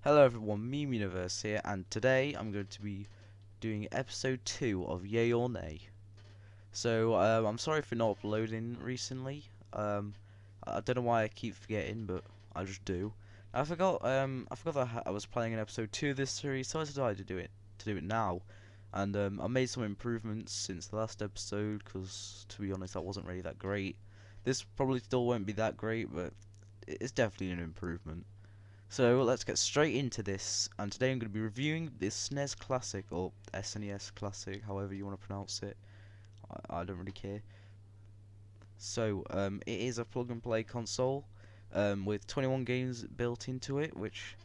Hello everyone, MemeUniverse here, and today I'm going to be doing episode 2 of Yay or Nay. So, I'm sorry for not uploading recently. I don't know why I keep forgetting, but I just do. I forgot that I was playing in episode 2 of this series, so I decided to do it now. And I made some improvements since the last episode, because to be honest, that wasn't really that great. This probably still won't be that great, but it's definitely an improvement. So let's get straight into this, and today I'm going to be reviewing this SNES Classic, or SNES Classic, however you want to pronounce it. I don't really care. So, it is a plug-and-play console, with 21 games built into it, which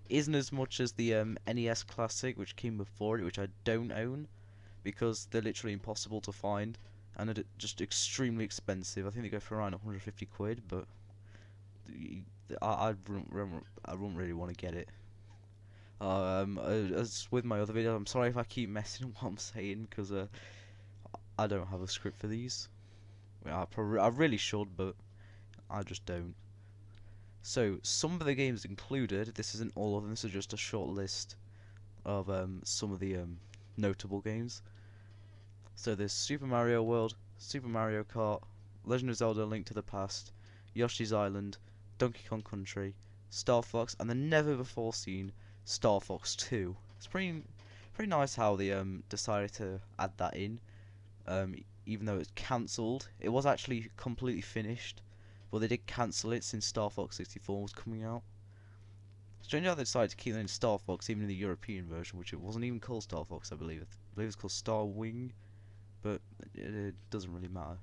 isn't as much as the NES Classic, which came before it, which I don't own, because they're literally impossible to find, and they're just extremely expensive. I think they go for around 150 quid, but I wouldn't really want to get it. As with my other video, I'm sorry if I keep messing up what I'm saying, because I don't have a script for these. I really should, but I just don't. So, some of the games included, this isn't all of them, this is just a short list of some of the notable games. So there's Super Mario World, Super Mario Kart, Legend of Zelda: Link to the Past, Yoshi's Island, Donkey Kong Country, Star Fox, and the never before seen Star Fox 2. It's pretty nice how they decided to add that in. Even though it's cancelled, it was actually completely finished, but they did cancel it since Star Fox 64 was coming out. Strange how they decided to keep it in Star Fox even in the European version, which it wasn't even called Star Fox, I believe. I believe it's called Star Wing, but it doesn't really matter.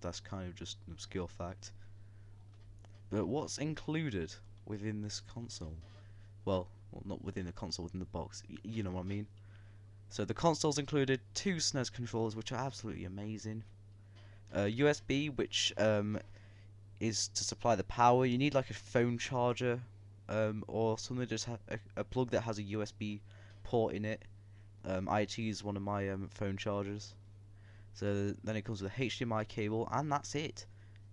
That's kind of just an obscure fact. But what's included within this console? Well, not within the console, within the box. You know what I mean. So the console's included 2 SNES controllers, which are absolutely amazing. USB, which is to supply the power. You need like a phone charger, or something just a plug that has a USB port in it. I use one of my phone chargers. So then it comes with a HDMI cable, and that's it.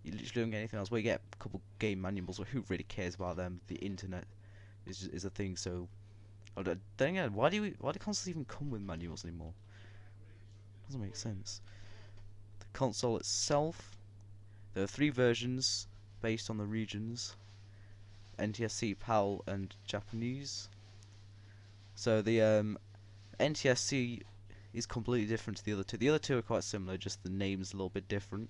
You literally don't get anything else. Well, you get a couple game manuals, but who really cares about them? The internet is a thing. So, then again, why do consoles even come with manuals anymore? Doesn't make sense. The console itself, there are 3 versions based on the regions: NTSC, PAL, and Japanese. So the NTSC is completely different to the other two. The other two are quite similar, just the name's a little bit different.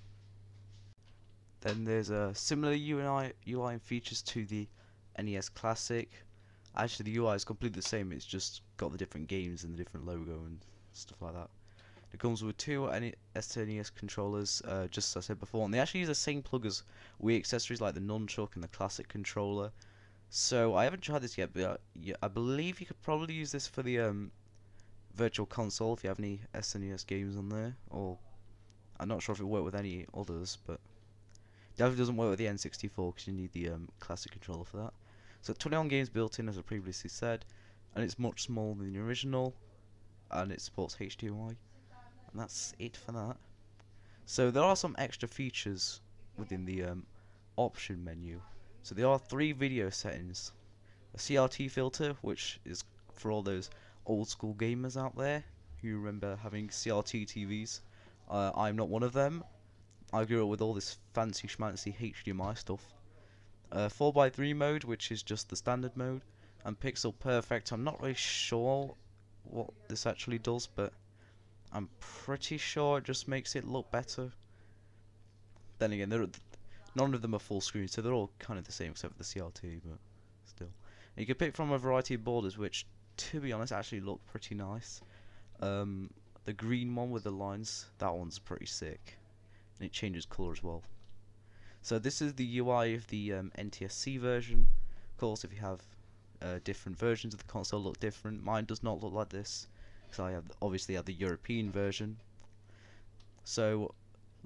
Then there's a similar UI and features to the NES Classic. Actually, the UI is completely the same. It's just got the different games and the different logo and stuff like that. It comes with 2 SNES controllers, just as I said before, and they actually use the same plug as Wii accessories like the nunchuck and the classic controller. So I haven't tried this yet, but I believe you could probably use this for the Virtual Console if you have any SNES games on there. Or I'm not sure if it worked with any others, but definitely doesn't work with the N64 because you need the classic controller for that. So 21 games built in, as I previously said, and it's much smaller than the original, and it supports HDMI, and that's it for that. So there are some extra features within the option menu. So there are 3 video settings: a CRT filter, which is for all those old school gamers out there who remember having CRT TVs. I'm not one of them. I grew up with all this fancy schmancy HDMI stuff. 4x3 mode, which is just the standard mode, and Pixel Perfect. I'm not really sure what this actually does, but I'm pretty sure it just makes it look better. Then again, none of them are full screen, so they're all kind of the same except for the CRT, but still. And you can pick from a variety of borders, which, to be honest, actually look pretty nice. The green one with the lines, that one's pretty sick, and it changes colour as well. So this is the UI of the NTSC version. Of course, if you have different versions of the console, look different. Mine does not look like this, because I obviously have the European version. So,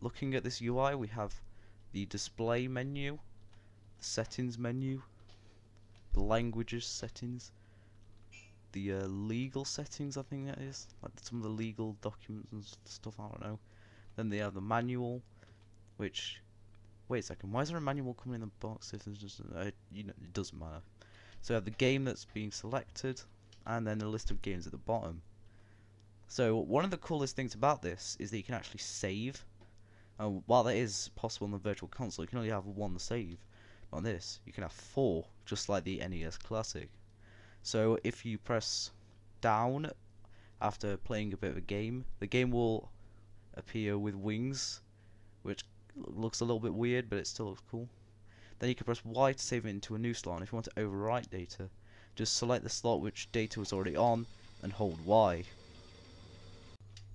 looking at this UI, we have the display menu, the settings menu, the languages settings, the legal settings, I think that is, like some of the legal documents and stuff, I don't know. Then they have the manual, which, wait a second, why is there a manual coming in the box if there's just, it doesn't matter. So you have the game that's being selected, and then a list of games at the bottom. So one of the coolest things about this is that you can actually save. While that is possible on the Virtual Console, you can only have one save. But on this, you can have 4, just like the NES Classic. So if you press down after playing a bit of a game, the game will appear with wings, which looks a little bit weird, but it still looks cool. Then you can press Y to save it into a new slot, and if you want to overwrite data, just select the slot which data was already on and hold Y.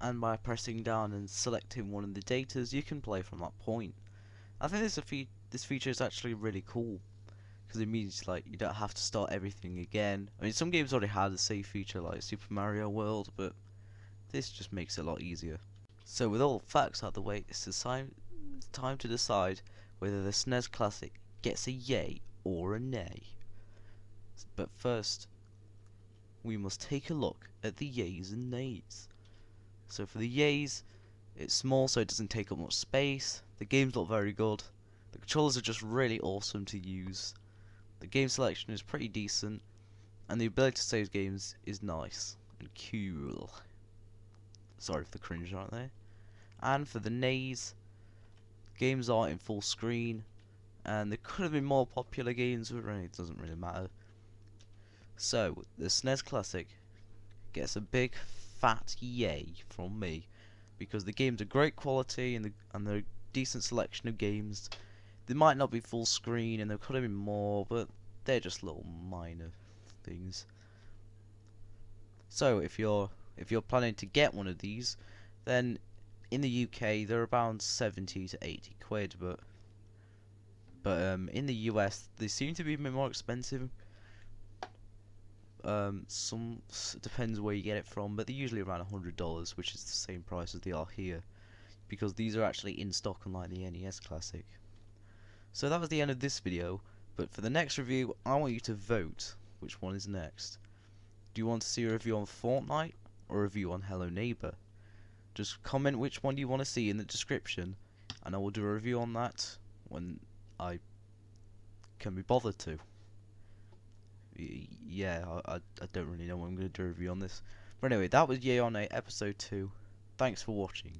And by pressing down and selecting one of the datas, you can play from that point. I think this feature is actually really cool, because it means like you don't have to start everything again. I mean, some games already had a save feature like Super Mario World, but this just makes it a lot easier. So with all facts out of the way, it's time to decide whether the SNES Classic gets a yay or a nay. But first, we must take a look at the yays and nays. So for the yays, it's small so it doesn't take up much space, the games look very good, the controllers are just really awesome to use, the game selection is pretty decent, and the ability to save games is nice and cool. Sorry for the cringe right there. And for the nays, games are in full screen, and there could have been more popular games, but it doesn't really matter. So, the SNES Classic gets a big fat yay from me, because the games are great quality and they're a decent selection of games. They might not be full screen and there could have been more, but they're just little minor things. So if you're planning to get one of these, then in the UK they're around 70 to 80 quid, but in the US they seem to be a bit more expensive. Some depends where you get it from, but they're usually around $100, which is the same price as they are here, because these are actually in stock unlike the NES Classic. So that was the end of this video, but for the next review I want you to vote which one is next. Do you want to see a review on Fortnite or a review on Hello Neighbor? Just comment which one you want to see in the description, and I will do a review on that when I can be bothered to. Yeah, I don't really know when I'm going to do a review on this. But anyway, that was Yay or Nay episode 2. Thanks for watching.